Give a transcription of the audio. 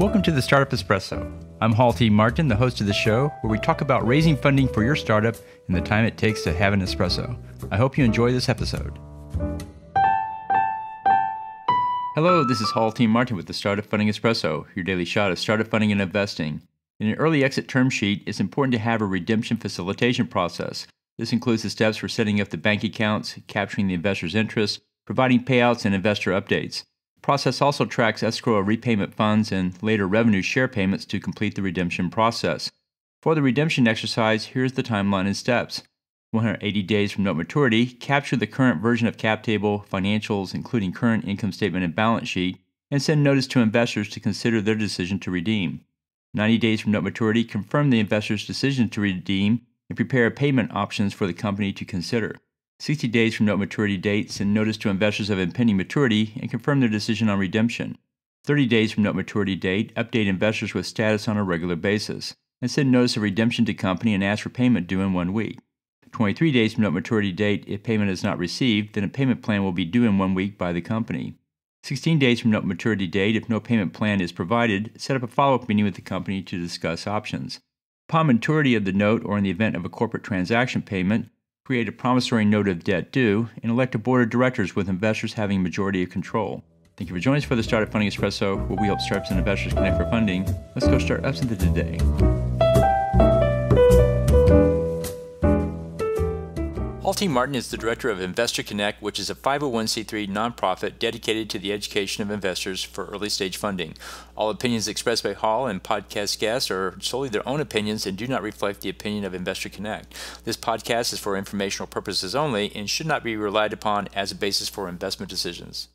Welcome to the Startup Espresso. I'm Hall T. Martin, the host of the show, where we talk about raising funding for your startup and the time it takes to have an espresso. I hope you enjoy this episode. Hello, this is Hall T. Martin with the Startup Funding Espresso, your daily shot of startup funding and investing. In an early exit term sheet, it's important to have a redemption facilitation process. This includes the steps for setting up the bank accounts, capturing the investor's interest, providing payouts, and investor updates. The process also tracks escrow of repayment funds and later revenue share payments to complete the redemption process. For the redemption exercise, here's the timeline and steps. 180 days from note maturity, capture the current version of cap table, financials, including current income statement and balance sheet, and send notice to investors to consider their decision to redeem. 90 days from note maturity, confirm the investor's decision to redeem and prepare payment options for the company to consider. 60 days from note maturity date, send notice to investors of impending maturity and confirm their decision on redemption. 30 days from note maturity date, update investors with status on a regular basis, and send notice of redemption to company and ask for payment due in 1 week. 23 days from note maturity date, if payment is not received, then a payment plan will be due in 1 week by the company. 16 days from note maturity date, if no payment plan is provided, set up a follow-up meeting with the company to discuss options. Upon maturity of the note or in the event of a corporate transaction payment, create a promissory note of debt due, and elect a board of directors with investors having majority of control. Thank you for joining us for the Startup Funding Espresso, where we help startups and investors connect for funding. Let's go start ups into today. Hall T. Martin is the director of Investor Connect, which is a 501c3 nonprofit dedicated to the education of investors for early stage funding. All opinions expressed by Hall and podcast guests are solely their own opinions and do not reflect the opinion of Investor Connect. This podcast is for informational purposes only and should not be relied upon as a basis for investment decisions.